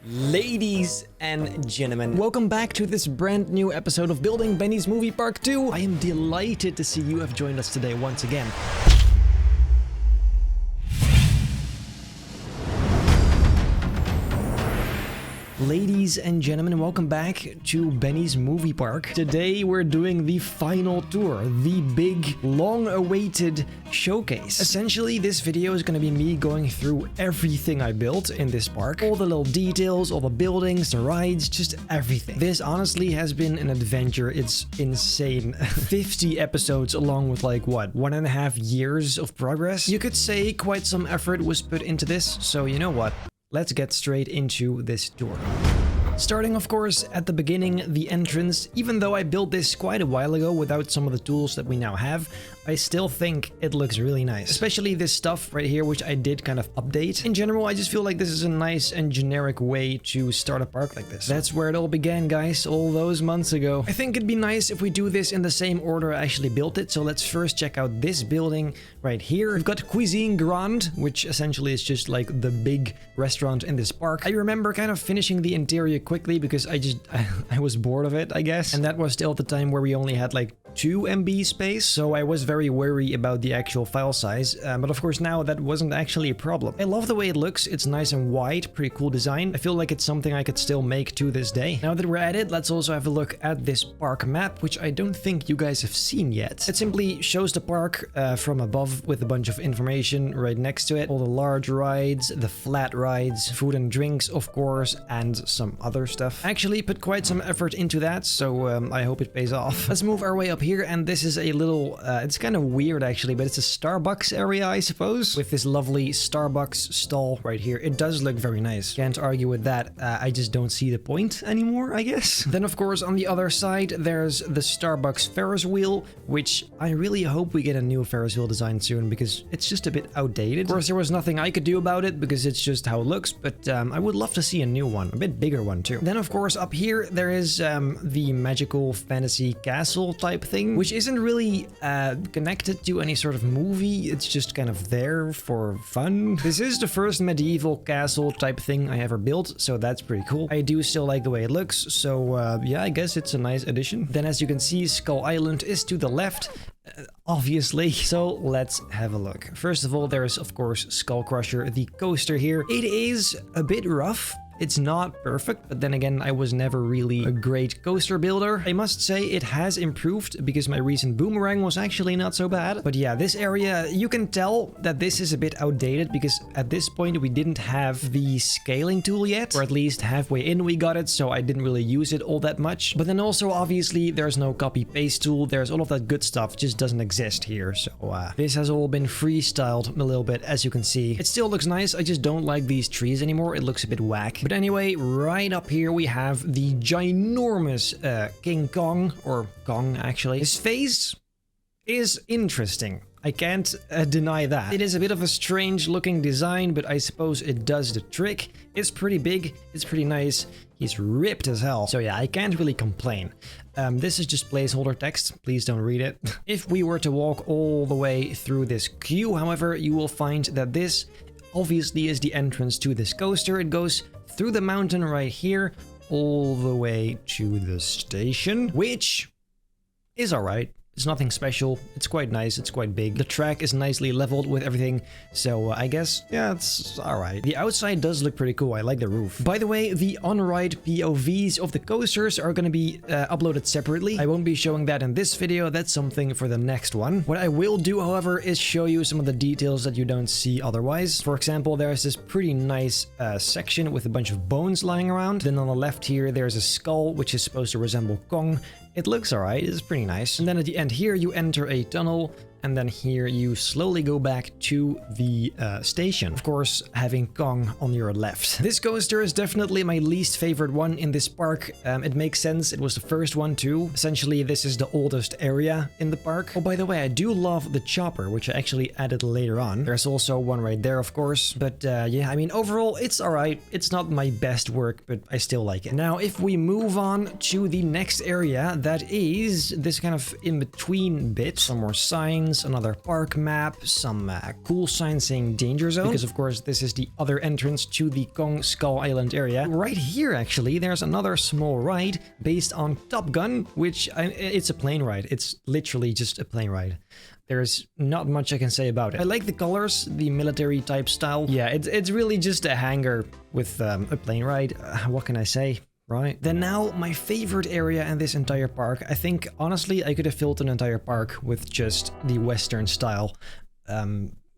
Ladies and gentlemen, welcome back to this brand new episode of Building Benny's Movie Park 2. I am delighted to see you have joined us today once again. Ladies and gentlemen, welcome back to Benny's Movie Park. Today we're doing the final tour, the big, long-awaited showcase. Essentially, this video is going to be me going through everything I built in this park. All the little details, all the buildings, the rides, just everything. This honestly has been an adventure. It's insane. 50 episodes along with like, what, 1.5 years of progress? You could say quite some effort was put into this, so you know what? Let's get straight into this tour. Starting, of course, at the beginning, the entrance. Even though I built this quite a while ago without some of the tools that we now have, I still think it looks really nice. Especially this stuff right here, which I did kind of update. In general, I just feel like this is a nice and generic way to start a park like this. That's where it all began, guys, all those months ago. I think it'd be nice if we do this in the same order I actually built it. So let's first check out this building right here. We've got Cuisine Grande, which essentially is just like the big restaurant in this park. I remember kind of finishing the interior quickly because I was bored of it, I guess. And that was still at the time where we only had like 2 MB space, so I was very wary about the actual file size, but of course now that wasn't actually a problem. I love the way it looks. It's nice and wide, pretty cool design. I feel like it's something I could still make to this day. Now that we're at it, let's also have a look at this park map, which I don't think you guys have seen yet. It simply shows the park from above with a bunch of information right next to it. All the large rides, the flat rides, food and drinks, of course, and some other stuff. I actually put quite some effort into that, so I hope it pays off. Let's move our way up here, and this is a little, it's kind of weird actually, but it's a Starbucks area, I suppose, with this lovely Starbucks stall right here. It does look very nice. Can't argue with that. I just don't see the point anymore, I guess. Then of course on the other side there's the Starbucks Ferris wheel, which I really hope we get a new Ferris wheel design soon because it's just a bit outdated. Of course there was nothing I could do about it because it's just how it looks, but I would love to see a new one, a bit bigger one too. Then of course up here there is the magical fantasy castle type thing, which isn't really connected to any sort of movie. It's just kind of there for fun. This is the first medieval castle type thing I ever built, so that's pretty cool. I do still like the way it looks, so yeah, I guess it's a nice addition. Then as you can see, Skull Island is to the left, obviously, so let's have a look. First of all, there's of course Skull Crusher, the coaster here. It is a bit rough. It's not perfect, but then again, I was never really a great coaster builder. I must say it has improved because my recent boomerang was actually not so bad. But yeah, this area, you can tell that this is a bit outdated because at this point we didn't have the scaling tool yet, or at least halfway in we got it, so I didn't really use it all that much. But then also obviously there's no copy paste tool. There's all of that good stuff just doesn't exist here. So this has all been freestyled a little bit, as you can see. It still looks nice. I just don't like these trees anymore. It looks a bit whack. But anyway, right up here we have the ginormous King Kong, or Kong actually. His face is interesting. I can't deny that. It is a bit of a strange looking design, but I suppose it does the trick. It's pretty big, it's pretty nice. He's ripped as hell. So yeah, I can't really complain. This is just placeholder text. Please don't read it. If we were to walk all the way through this queue, however, you will find that this obviously is the entrance to this coaster. It goes through the mountain right here, all the way to the station, which is alright. It's nothing special. It's quite nice. It's quite big. The track is nicely leveled with everything. So I guess, yeah, it's alright. The outside does look pretty cool. I like the roof. By the way, the on-ride POVs of the coasters are going to be uploaded separately. I won't be showing that in this video. That's something for the next one. What I will do, however, is show you some of the details that you don't see otherwise. For example, there's this pretty nice section with a bunch of bones lying around. Then on the left here, there's a skull, which is supposed to resemble Kong. It looks alright, it's pretty nice. And then at the end here, you enter a tunnel, and then here you slowly go back to the station. Of course, having Kong on your left. This coaster is definitely my least favorite one in this park. It makes sense, it was the first one too. Essentially, this is the oldest area in the park. Oh, by the way, I do love the chopper, which I actually added later on. There's also one right there, of course. But yeah, I mean, overall, it's alright. It's not my best work, but I still like it. Now, if we move on to the next area, that is this kind of in-between bit. Some more signs, icons, another park map, some cool signs saying danger zone, because of course this is the other entrance to the Kong Skull Island area. Right here actually there's another small ride based on Top Gun, which it's a plane ride. It's literally just a plane ride. There's not much I can say about it. I like the colors, the military type style. Yeah, it's really just a hangar with a plane ride. What can I say? Right. Then now, my favorite area in this entire park. I think, honestly, I could have filled an entire park with just the Western style.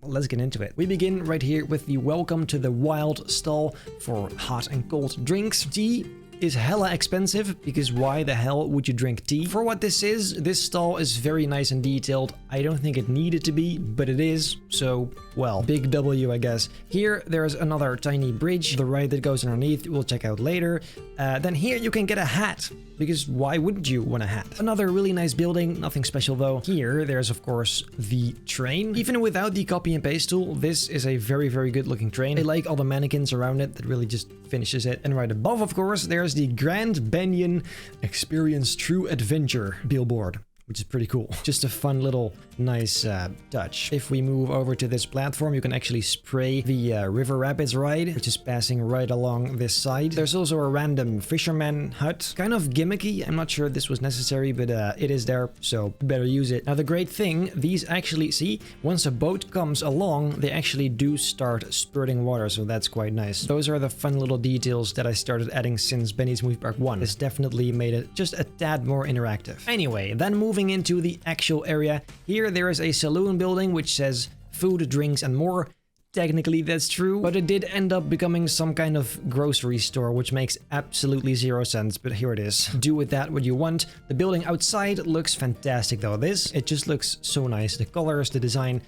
Let's get into it. We begin right here with the Welcome to the Wild stall for hot and cold drinks. Tea is hella expensive, because why the hell would you drink tea? For what this is, this stall is very nice and detailed. I don't think it needed to be, but it is, so, well, big W, I guess. Here, there's another tiny bridge, the ride that goes underneath, we'll check out later. Then here you can get a hat, because why wouldn't you want a hat? Another really nice building, nothing special though. Here, there's of course the train. Even without the copy and paste tool, this is a very, very good looking train. I like all the mannequins around it, that really just finishes it. And right above, of course, there's the Grand Banyan Experience True Adventure billboard, which is pretty cool. Just a fun little nice touch. If we move over to this platform, you can actually spray the River Rapids ride, which is passing right along this side. There's also a random fisherman hut. Kind of gimmicky. I'm not sure this was necessary, but it is there, so better use it. Now, the great thing, these actually, see, once a boat comes along, they actually do start spurting water, so that's quite nice. Those are the fun little details that I started adding since Benny's Movie Park 1. This definitely made it just a tad more interactive. Anyway, then moving into the actual area, here there is a saloon building which says food, drinks, and more. Technically that's true, but it did end up becoming some kind of grocery store, which makes absolutely zero sense, but here it is. Do with that what you want. The building outside looks fantastic though. It just looks so nice. The colors, the design,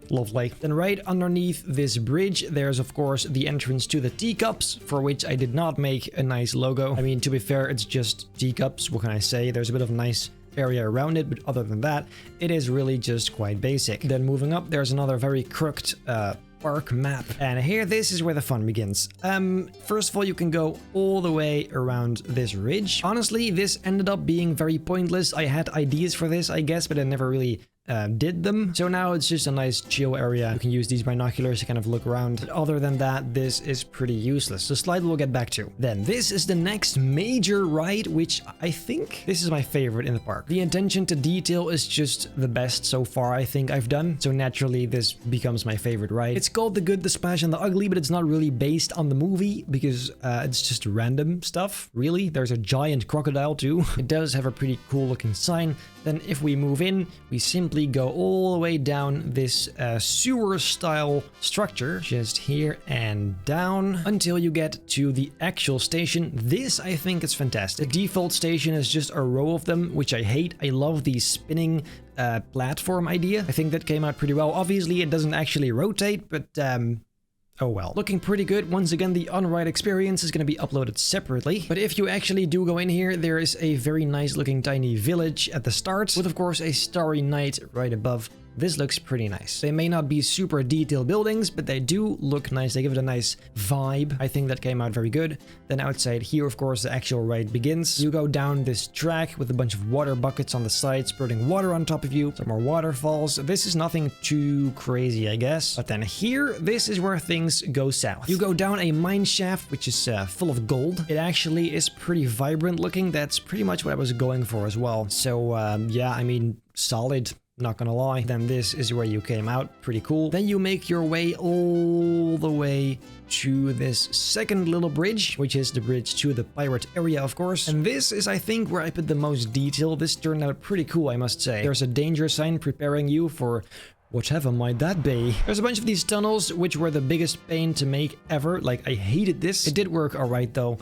lovely. Then right underneath this bridge, there's of course the entrance to the teacups, for which I did not make a nice logo. I mean, to be fair, it's just teacups. What can I say? There's a bit of nice area around it, but other than that, it is really just quite basic. Then moving up, there's another very crooked park map, and here this is where the fun begins. First of all, you can go all the way around this ridge. Honestly, this ended up being very pointless. I had ideas for this, I guess, but I never really did them. So now it's just a nice chill area. You can use these binoculars to kind of look around. But other than that, this is pretty useless. The slide we'll get back to. Then this is the next major ride, which I think this is my favorite in the park. The attention to detail is just the best so far I think I've done. So naturally this becomes my favorite ride. It's called The Good, the Splash, and the Ugly, but it's not really based on the movie because it's just random stuff, really. There's a giant crocodile too. It does have a pretty cool looking sign. Then if we move in, we simply go all the way down this sewer-style structure, just here and down, until you get to the actual station. This, I think, is fantastic. The default station is just a row of them, which I hate. I love the spinning platform idea. I think that came out pretty well. Obviously, it doesn't actually rotate, but oh well. Looking pretty good. Once again, the on-ride experience is going to be uploaded separately. But if you actually do go in here, there is a very nice looking tiny village at the start, with of course a starry night right above. This looks pretty nice. They may not be super detailed buildings, but they do look nice. They give it a nice vibe. I think that came out very good. Then outside here, of course, the actual ride begins. You go down this track with a bunch of water buckets on the side, spurting water on top of you. Some more waterfalls. This is nothing too crazy, I guess. But then here, this is where things go south. You go down a mine shaft, which is full of gold. It actually is pretty vibrant looking. That's pretty much what I was going for as well. So yeah, I mean, solid. Not gonna lie. Then this is where you came out. Pretty cool. Then you make your way all the way to this second little bridge, which is the bridge to the pirate area, of course. And this is, I think, where I put the most detail. This turned out pretty cool, I must say. There's a danger sign preparing you for whatever might that be. There's a bunch of these tunnels, which were the biggest pain to make ever. Like, I hated this. It did work alright, though.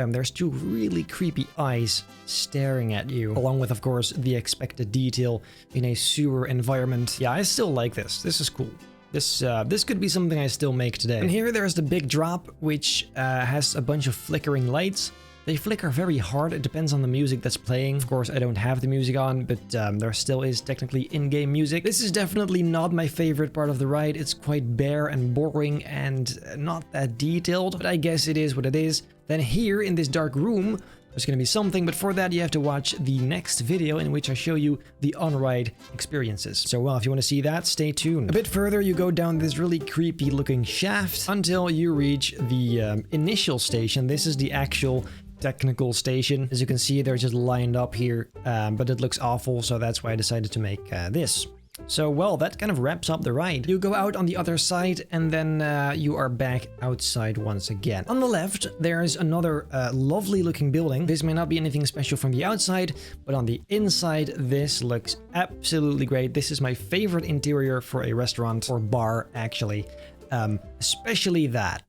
There's two really creepy eyes staring at you, along with, of course, the expected detail in a sewer environment. Yeah, I still like this. This is cool. This could be something I still make today. And here there's the big drop, which has a bunch of flickering lights. They flicker very hard. It depends on the music that's playing. Of course, I don't have the music on, but there still is technically in-game music. This is definitely not my favorite part of the ride. It's quite bare and boring and not that detailed, but I guess it is what it is. Then here in this dark room, there's going to be something, but for that you have to watch the next video in which I show you the on-ride experiences. So well, if you want to see that, stay tuned. A bit further, you go down this really creepy looking shaft until you reach the initial station. This is the actual technical station. As you can see, they're just lined up here, but it looks awful, so that's why I decided to make this. So, well, that kind of wraps up the ride. You go out on the other side, and then you are back outside once again. On the left, there's another lovely looking building. This may not be anything special from the outside, but on the inside, this looks absolutely great. This is my favorite interior for a restaurant or bar, actually. Especially that.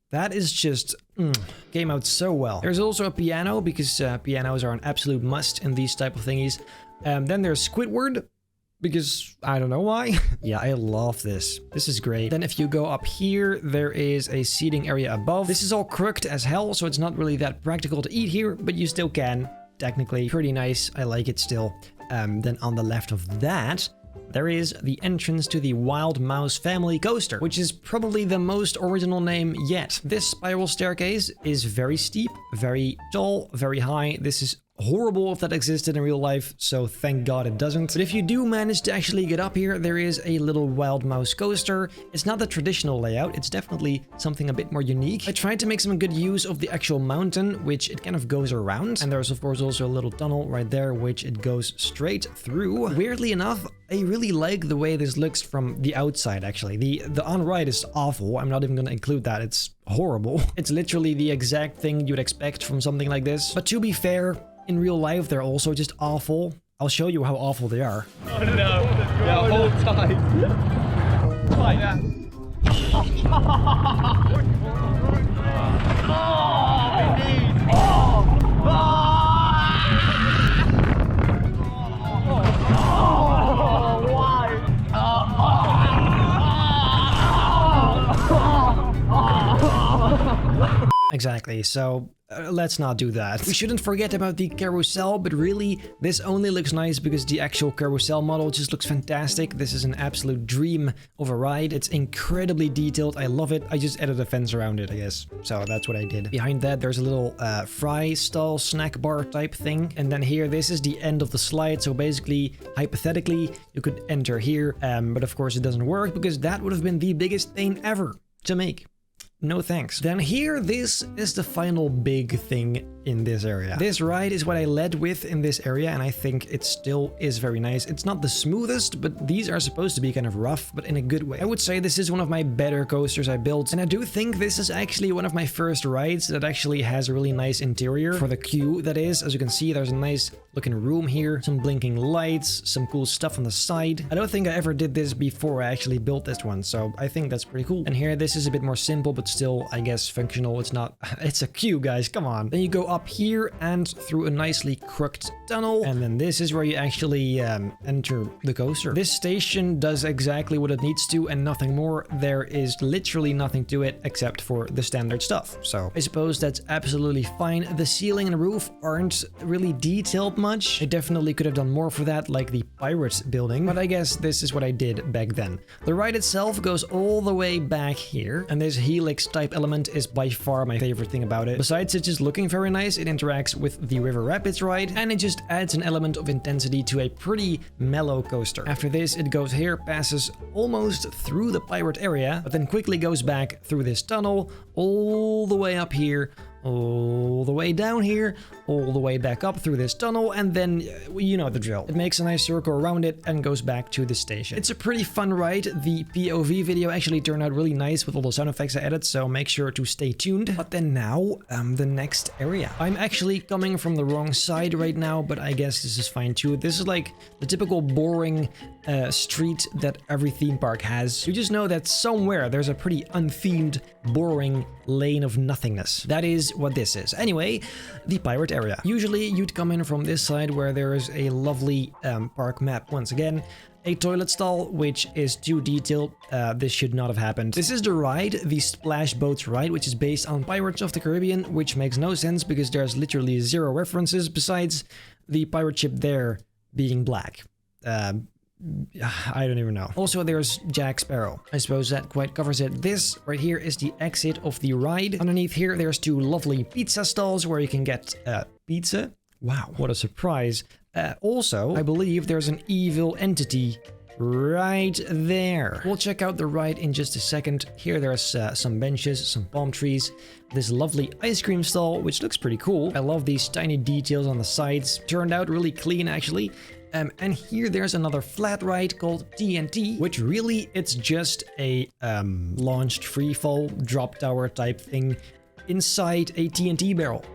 That is just came out so well. There's also a piano, because pianos are an absolute must in these type of thingies. Then there's Squidward, because I don't know why. Yeah, I love this. This is great. Then if you go up here, there is a seating area above. This is all crooked as hell, so it's not really that practical to eat here, but you still can. Technically, pretty nice. I like it still. Then on the left of that, there is the entrance to the Wild Mouse Family Coaster, which is probably the most original name yet. This spiral staircase is very steep, very tall, very high. This is horrible if that existed in real life, so thank God it doesn't. But if you do manage to actually get up here, there is a little Wild Mouse coaster. It's not the traditional layout, it's definitely something a bit more unique. I tried to make some good use of the actual mountain, which it kind of goes around. And there's of course also a little tunnel right there, which it goes straight through. Weirdly enough, I really like the way this looks from the outside, actually. The on-ride is awful. I'm not even gonna include that. It's horrible. It's literally the exact thing you'd expect from something like this. But to be fair, in real life, they're also just awful. I'll show you how awful they are. Oh no, yeah, hold tight. Like that. Oh, I need. Exactly, so let's not do that. We shouldn't forget about the carousel, but really, this only looks nice because the actual carousel model just looks fantastic. This is an absolute dream of a ride. It's incredibly detailed. I love it. I just added a fence around it, I guess. So that's what I did. Behind that, there's a little fry stall snack bar type thing. And then here, this is the end of the slide. So basically, hypothetically, you could enter here. But of course, it doesn't work because that would have been the biggest pain ever to make. No thanks. Then here, this is the final big thing in this area. This ride is what I led with in this area, and I think it still is very nice. It's not the smoothest, but these are supposed to be kind of rough, but in a good way. I would say this is one of my better coasters I built, and I do think this is actually one of my first rides that actually has a really nice interior for the queue, that is. As you can see, there's a nice looking room here, some blinking lights, some cool stuff on the side. I don't think I ever did this before I actually built this one, so I think that's pretty cool. And here, this is a bit more simple, but still, I guess, functional. It's not, it's a queue, guys, come on. Then you go up here and through a nicely crooked tunnel, and then this is where you actually enter the coaster. This station does exactly what it needs to and nothing more. There is literally nothing to it except for the standard stuff. So I suppose that's absolutely fine. The ceiling and roof aren't really detailed much. I definitely could have done more for that, like the pirate building, but I guess this is what I did back then. The ride itself goes all the way back here, and this helix type element is by far my favorite thing about it. Besides it just looking very nice, it interacts with the River Rapids ride, and it just adds an element of intensity to a pretty mellow coaster. After this, it goes here, passes almost through the pirate area, but then quickly goes back through this tunnel, all the way up here, all the way down here, all the way back up through this tunnel, and then you know the drill. It makes a nice circle around it and goes back to the station. It's a pretty fun ride. The POV video actually turned out really nice with all the sound effects I added, so make sure to stay tuned. But then now, the next area. I'm actually coming from the wrong side right now, but I guess this is fine too. This is like the typical boring street that every theme park has. You just know that somewhere there's a pretty unthemed, boring lane of nothingness. That is what this is. Anyway, the pirate area. Usually you'd come in from this side where there is a lovely park map once again. A toilet stall, which is too detailed. This should not have happened. This is the ride, the Splash Boats ride, which is based on Pirates of the Caribbean, which makes no sense because there's literally zero references besides the pirate ship there being black. I don't even know. Also, there's Jack Sparrow. I suppose that quite covers it. This right here is the exit of the ride. Underneath here, there's two lovely pizza stalls where you can get pizza. Wow, what a surprise. Also, I believe there's an evil entity right there. We'll check out the ride in just a second. Here there's some benches, some palm trees, this lovely ice cream stall, which looks pretty cool. I love these tiny details on the sides. Turned out really clean, actually. And here there's another flat ride called TNT, which really it's just a launched freefall drop tower type thing inside a TNT barrel.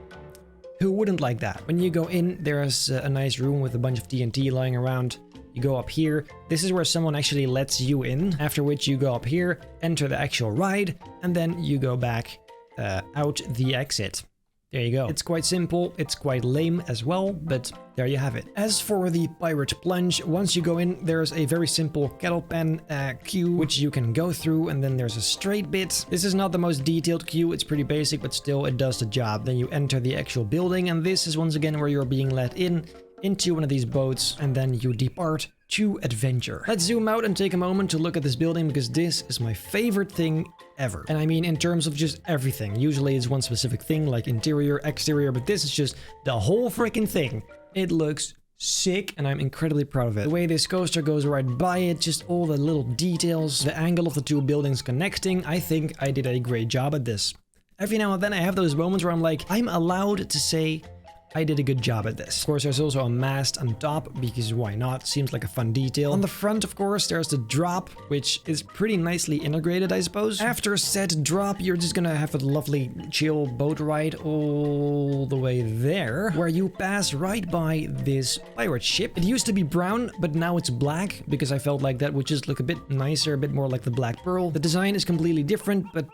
Who wouldn't like that? When you go in, there's a nice room with a bunch of TNT lying around. You go up here. This is where someone actually lets you in, after which you go up here, enter the actual ride, and then you go back out the exit. There you go. It's quite simple, it's quite lame as well, but there you have it. As for the pirate plunge, once you go in, there's a very simple kettle pan queue, which you can go through, and then there's a straight bit. This is not the most detailed queue, it's pretty basic, but still it does the job. Then you enter the actual building, and this is once again where you're being let in into one of these boats, and then you depart to adventure. Let's zoom out and take a moment to look at this building, because this is my favorite thing ever. And I mean in terms of just everything. Usually it's one specific thing like interior, exterior, but this is just the whole freaking thing. It looks sick and I'm incredibly proud of it. The way this coaster goes right by it, just all the little details, the angle of the two buildings connecting, I think I did a great job at this. Every now and then I have those moments where I'm like, I'm allowed to say I did a good job at this. Of course, there's also a mast on top, because why not? Seems like a fun detail. On the front, of course, there's the drop, which is pretty nicely integrated, I suppose. After said drop, you're just gonna have a lovely chill boat ride all the way there, where you pass right by this pirate ship. It used to be brown, but now it's black, because I felt like that would just look a bit nicer, a bit more like the Black Pearl. The design is completely different, but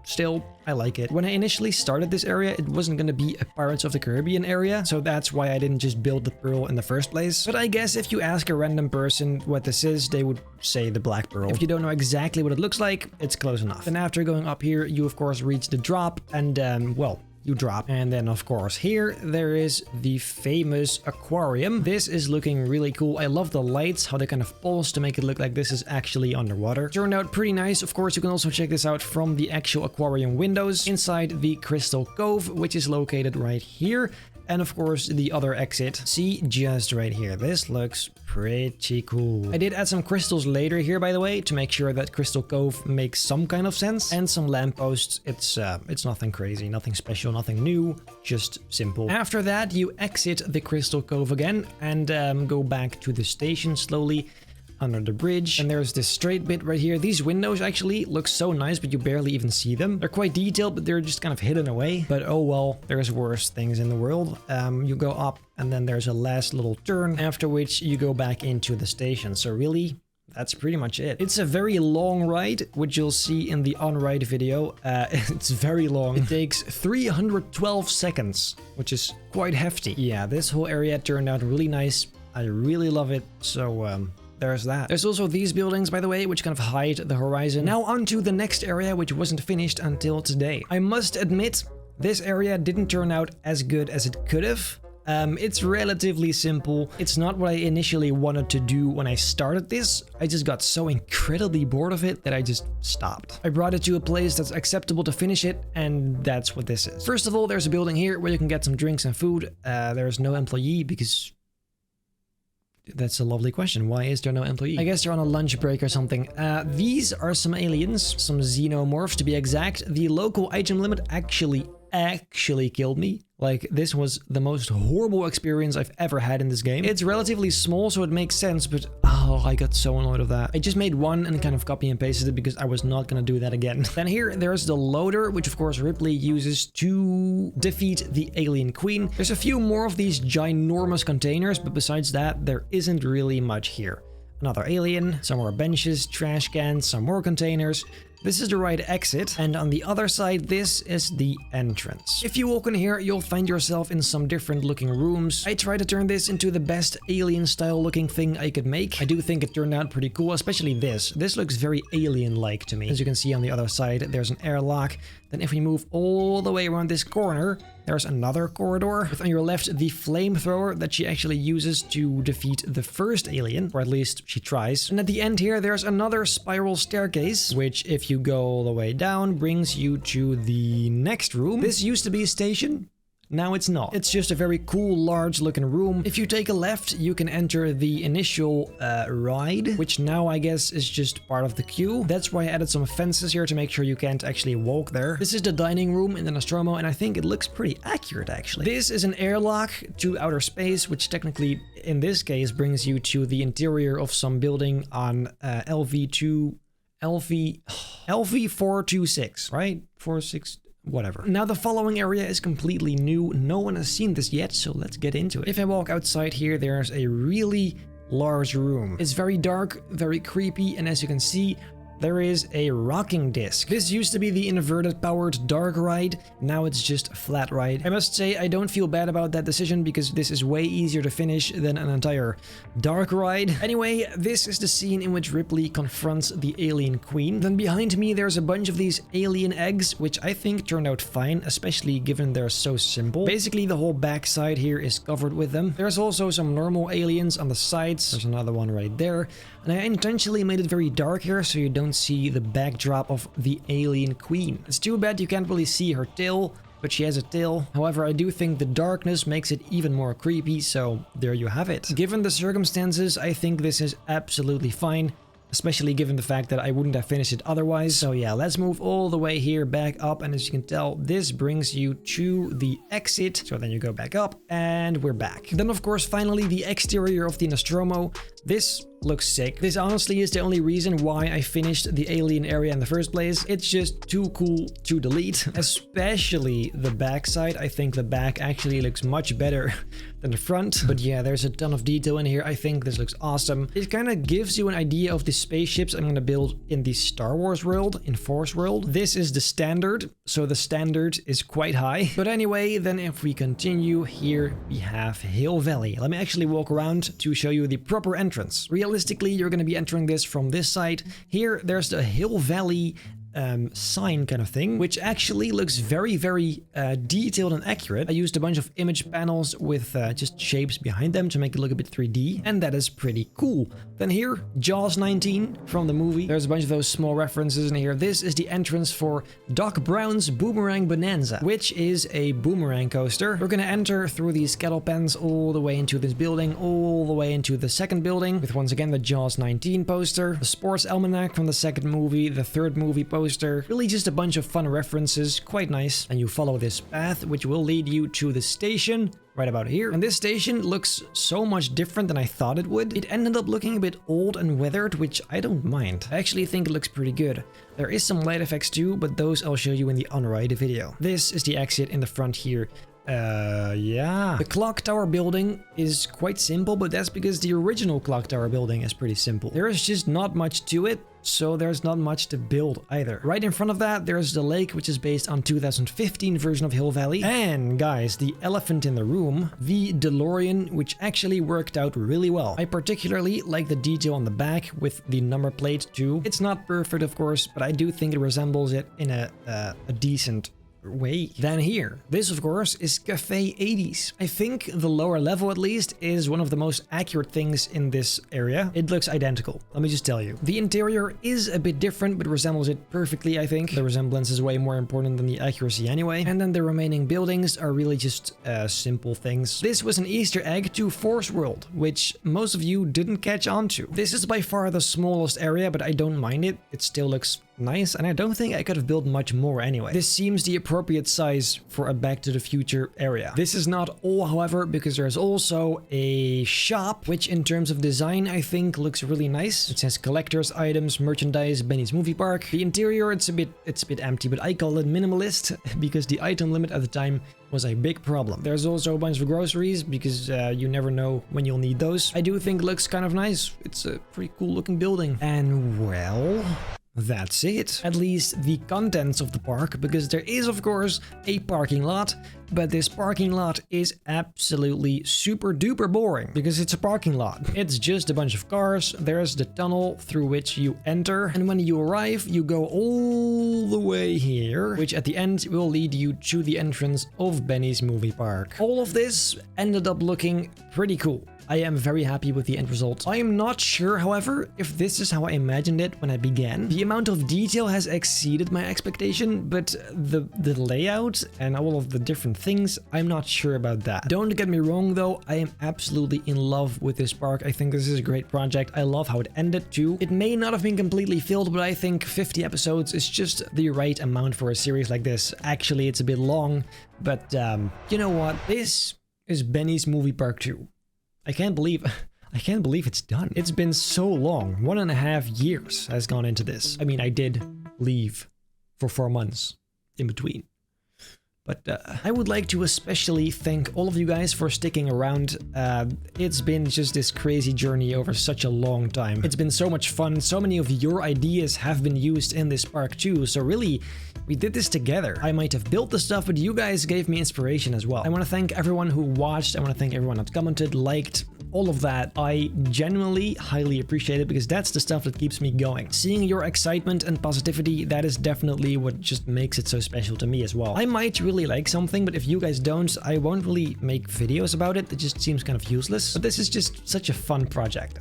still, I like it. When I initially started this area, it wasn't gonna be a Pirates of the Caribbean area, so that's why I didn't just build the Pearl in the first place. But I guess if you ask a random person what this is, they would say the Black Pearl. If you don't know exactly what it looks like, it's close enough. Then after going up here, you of course reach the drop, and well, you drop. And then of course here there is the famous aquarium. This is looking really cool. I love the lights, how they kind of pulse to make it look like this is actually underwater. Turned out pretty nice. Of course, you can also check this out from the actual aquarium windows inside the Crystal Cove, which is located right here. And of course the other exit. See, just right here. This looks pretty cool. I did add some crystals later here, by the way, to make sure that Crystal Cove makes some kind of sense. And some lampposts. It's nothing crazy, nothing special, nothing new, just simple. After that, you exit the Crystal Cove again and go back to the station slowly under the bridge. And there's this straight bit right here. These windows actually look so nice, but you barely even see them. They're quite detailed, but they're just kind of hidden away. But oh well, there's worse things in the world. You go up and then there's a last little turn, after which you go back into the station. So really, that's pretty much it. It's a very long ride, which you'll see in the on-ride video. It's very long. It takes 312 seconds, which is quite hefty. Yeah, this whole area turned out really nice. I really love it. So there's that. There's also these buildings, by the way, which kind of hide the horizon. Now on to the next area, which wasn't finished until today. I must admit, this area didn't turn out as good as it could have. It's relatively simple. It's not what I initially wanted to do when I started this. I just got so incredibly bored of it that I just stopped. I brought it to a place that's acceptable to finish it, and that's what this is. First of all, there's a building here where you can get some drinks and food. There's no employee because that's a lovely question. Why is there no employee? I guess they're on a lunch break or something. These are some aliens, some xenomorphs to be exact. The local item limit actually killed me. Like, this was the most horrible experience I've ever had in this game. It's relatively small, so it makes sense, but oh, I got so annoyed of that. I just made one and kind of copy and pasted it because I was not gonna do that again. Then here, there's the loader, which of course Ripley uses to defeat the alien queen. There's a few more of these ginormous containers, but besides that, there isn't really much here. Another alien, some more benches, trash cans, some more containers. This is the right exit, and on the other side, this is the entrance. If you walk in here, you'll find yourself in some different looking rooms. I tried to turn this into the best alien style looking thing I could make. I do think it turned out pretty cool, especially this. This looks very alien-like to me. As you can see on the other side, there's an airlock. Then if we move all the way around this corner, there's another corridor with on your left the flamethrower that she actually uses to defeat the first alien, or at least she tries. And at the end here, there's another spiral staircase, which if you go all the way down, brings you to the next room. This used to be a station. now it's not. It's just a very cool, large looking room. If you take a left, you can enter the initial ride, which now I guess is just part of the queue. That's why I added some fences here to make sure you can't actually walk there. This is the dining room in the Nostromo, and I think it looks pretty accurate actually. This is an airlock to outer space, which technically in this case brings you to the interior of some building on LV426, right? 46, whatever. Now the following area is completely new. No one has seen this yet, so let's get into it. If I walk outside here, there's a really large room. It's very dark, very creepy, and as you can see, there is a rocking disc. This used to be the inverted powered dark ride, now it's just a flat ride. I must say I don't feel bad about that decision because this is way easier to finish than an entire dark ride. Anyway, this is the scene in which Ripley confronts the alien queen. Then behind me there's a bunch of these alien eggs, which I think turned out fine, especially given they're so simple. Basically the whole backside here is covered with them. There's also some normal aliens on the sides. There's another one right there. And I intentionally made it very dark here so you don't see the backdrop of the alien queen. It's too bad you can't really see her tail, but she has a tail. However, I do think the darkness makes it even more creepy, so there you have it. Given the circumstances, I think this is absolutely fine, especially given the fact that I wouldn't have finished it otherwise. So yeah, let's move all the way here back up, and as you can tell, this brings you to the exit. So then you go back up and we're back. Then of course, finally the exterior of the Nostromo. This looks sick. This honestly is the only reason why I finished the alien area in the first place. It's just too cool to delete, especially the backside. I think the back actually looks much better than the front. But yeah, there's a ton of detail in here. I think this looks awesome. It kind of gives you an idea of the spaceships I'm going to build in the Star Wars world, in Force World. This is the standard, so the standard is quite high. But anyway, then if we continue, here we have Hill Valley. Let me actually walk around to show you the proper entrance. Realistically, you're going to be entering this from this side. Here, there's the Hill Valley sign kind of thing, which actually looks very, very detailed and accurate. I used a bunch of image panels with just shapes behind them to make it look a bit 3D, and that is pretty cool. Then here, Jaws 19 from the movie. There's a bunch of those small references in here. This is the entrance for Doc Brown's Boomerang Bonanza, which is a boomerang coaster. We're gonna enter through these cattle pens all the way into this building, all the way into the second building, with once again the Jaws 19 poster, the sports almanac from the second movie, the third movie poster. Really just a bunch of fun references, quite nice. And you follow this path, which will lead you to the station right about here. And this station looks so much different than I thought it would. It ended up looking a bit old and weathered, which I don't mind. I actually think it looks pretty good. There is some light effects too, but those I'll show you in the on-ride video. This is the exit in the front here. Yeah. The clock tower building is quite simple, but that's because the original clock tower building is pretty simple. There is just not much to it, so there's not much to build either. Right in front of that, there's the lake, which is based on 2015 version of Hill Valley. And guys, the elephant in the room, the DeLorean, which actually worked out really well. I particularly like the detail on the back with the number plate too. It's not perfect, of course, but I do think it resembles it in a decent way. Then here, this of course is Cafe 80s. I think the lower level at least is one of the most accurate things in this area. It looks identical, let me just tell you. The interior is a bit different, but resembles it perfectly, I think. The resemblance is way more important than the accuracy anyway. And then the remaining buildings are really just simple things. This was an Easter egg to Force World, which most of you didn't catch on to. This is by far the smallest area, but I don't mind it. It still looks nice, and I don't think I could have built much more anyway. This seems the appropriate size for a Back to the Future area. This is not all, however, because there's also a shop, which in terms of design, I think looks really nice. It says collector's items, merchandise, Benny's Movie Park. The interior, it's a bit empty, but I call it minimalist because the item limit at the time was a big problem. There's also a bunch of groceries because you never know when you'll need those. I do think it looks kind of nice. It's a pretty cool looking building. And well, that's it. At least the contents of the park, because there is of course a parking lot, but this parking lot is absolutely super duper boring because it's a parking lot. It's just a bunch of cars. There's the tunnel through which you enter, and when you arrive you go all the way here, which at the end will lead you to the entrance of Benny's Movie Park. All of this ended up looking pretty cool. I am very happy with the end result. I am not sure, however, if this is how I imagined it when I began. The The amount of detail has exceeded my expectation, but the layout and all of the different things, I'm not sure about that. Don't get me wrong though, I am absolutely in love with this park. I think this is a great project. I love how it ended too. It may not have been completely filled, but I think 50 episodes is just the right amount for a series like this. Actually, it's a bit long, but you know what? This is Benny's Movie Park 2. I can't believe it's done. It's been so long. 1.5 years has gone into this. I mean, I did leave for 4 months in between. But I would like to especially thank all of you guys for sticking around. It's been just this crazy journey over such a long time. It's been so much fun. So many of your ideas have been used in this park too. So really, we did this together. I might have built the stuff, but you guys gave me inspiration as well. I want to thank everyone who watched. I want to thank everyone that commented, liked, all of that. I genuinely highly appreciate it because that's the stuff that keeps me going. Seeing your excitement and positivity, that is definitely what just makes it so special to me as well. I might really like something, but if you guys don't, I won't really make videos about it. It just seems kind of useless. But this is just such a fun project.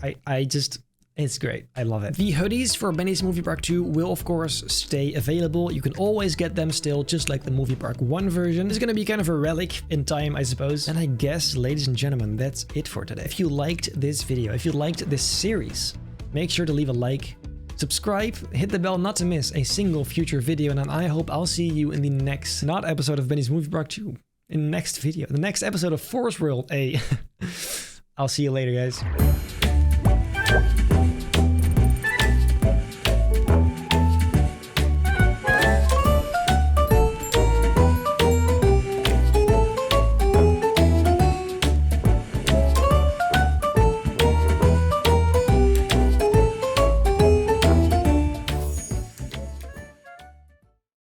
It's great. I love it. The hoodies for Benny's Movie Park 2 will of course stay available. You can always get them still, just like the Movie Park 1 version. It's gonna be kind of a relic in time, I suppose. And I guess, ladies and gentlemen, that's it for today. If you liked this video, if you liked this series, make sure to leave a like, subscribe, hit the bell not to miss a single future video, and then I hope I'll see you in the next, not episode of Benny's Movie Park 2, in the next video, the next episode of Forest World A. I'll see you later, guys.